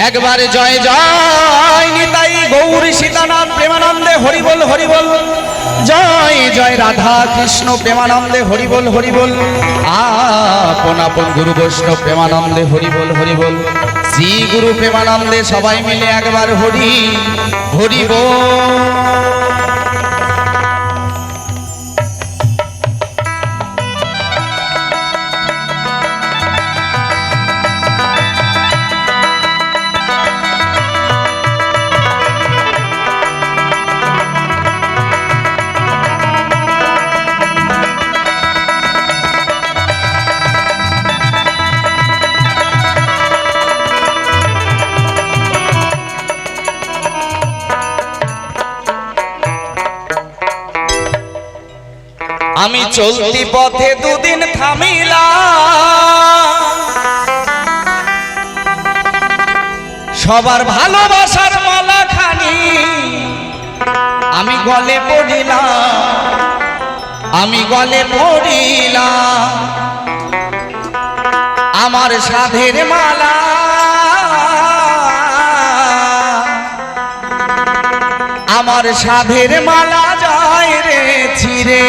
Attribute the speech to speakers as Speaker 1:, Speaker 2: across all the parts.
Speaker 1: একবার জয় জয় নিতাই গৌর সীতানাথ প্রেমানন্দে হরিবল হরিবল, জয় জয় রাধা কৃষ্ণ প্রেমানন্দে হরিবল হরিবল, আপন আপন গুরু বৈষ্ণব প্রেমানন্দে হরিবল হরিবল, শ্রী গুরু প্রেমানন্দে সবাই মিলে একবার হরি হরিবল। আমি চলতি পথে দুদিন থামিলাম, সবার ভালোবাসার মালা খানি আমি গলে পড়িলাম, আমার সাধের মালা আমার সাধের মালা যায় রে ছিড়ে,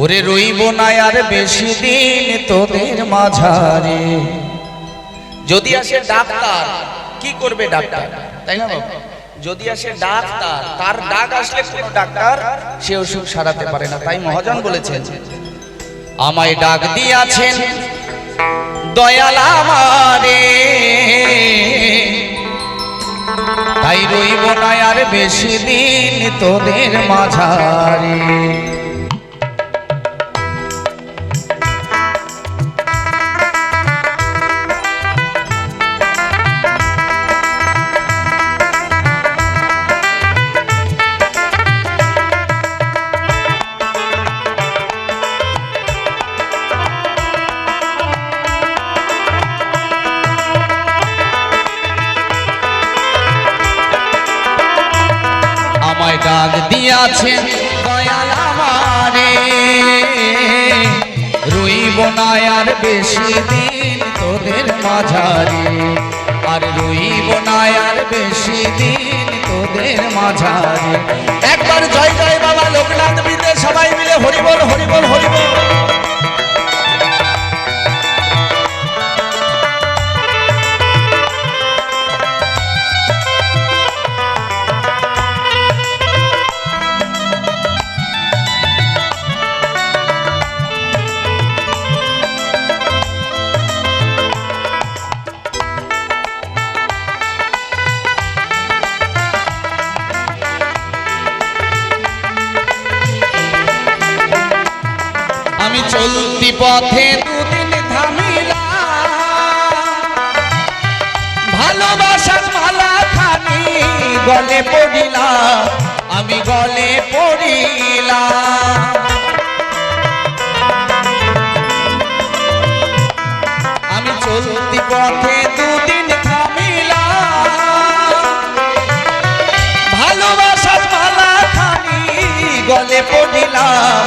Speaker 1: ওরে রইব না আর বেশি দিন তোদের মাঝারে। যদি আসে ডাক্তার কি করবে ডাক্তার, তাই না বাবা? যদি আসে ডাক্তার, তার ডাক আসলে কোনো ডাক্তার সে অসুখ সারাতে পারে না। তাই মহাজন বলেছেন, আমায় ডাক দিয়াছেন দয়াল আমারে, তাই রইব না আর বেশি দিন তোদের মাঝারে। ডাক দিয়াছেন দয়াল আমারে, রইব না আর বেশি দিন তোদের মাঝারে, আর রইব না আর বেশি দিন তোদের মাঝারে। একবার জয় জয় বাবা লোকনাথ বিদে সবাই মিলে হরিবল হরিবল হরিবল। আমি চলতি পথে দুদিন থামিলাম, ভালোবাসার মালা খানি গলে পড়িলাম, আমি গলে পড়িলাম, আমি চলতি পথে দুদিন থামিলাম, ভালোবাসার মালা খানি গলে পড়িলাম,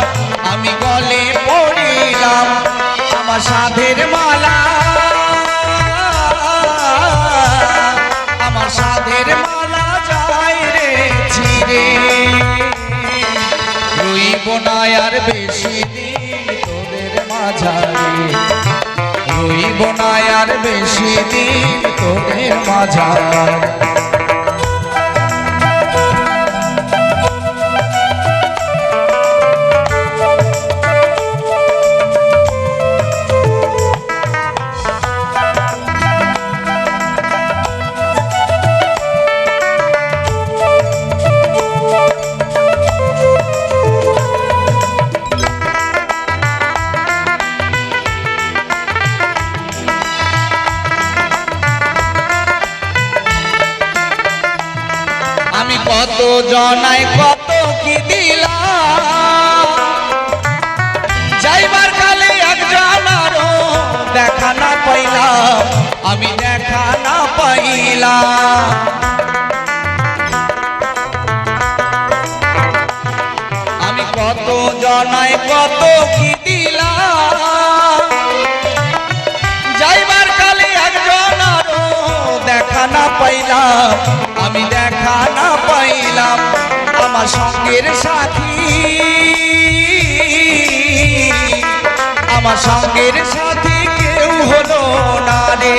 Speaker 1: আমি গলে পড়িলাম, আমার সাধের মালা আমার সাধের মালা যায় রে ছিড়ে, রইব না আর বেশি দিন তোদের মাঝারে, রইব না আর বেশি দিন তোদের মাঝারে। আমি কত জনায় কত কি দিলাম, যাইবার কালে একজনারও দেখা না পাইলাম, আমি দেখা না পাইলাম, আমি কত জনায় কত কি দিলাম, পাইলাম, আমি দেখা না পাইলাম আমার সঙ্গের সাথী, আমার সঙ্গের সাথী কেউ হলো না রে।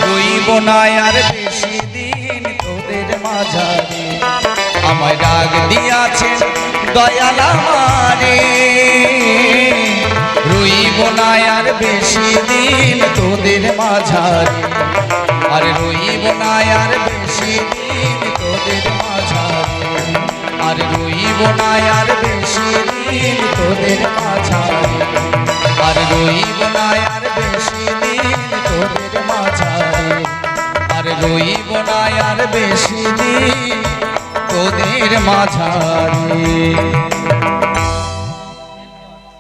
Speaker 1: রইব না আর বেশি দিন তোদের মাঝারে, আমায় ডাক দিয়াছেন দয়াল আমারে। রইব না আর বেশি দিন তোদের মাঝারে, আর রইব না আর বেশি দিন তোদের মাঝারে, আর রইব না আর বেশি দিন তোদের মাঝারে, আর রইব না আর বেশি দিন তোদের মাঝারে, আর রইব না আর বেশি দিন তোদের মাঝারে।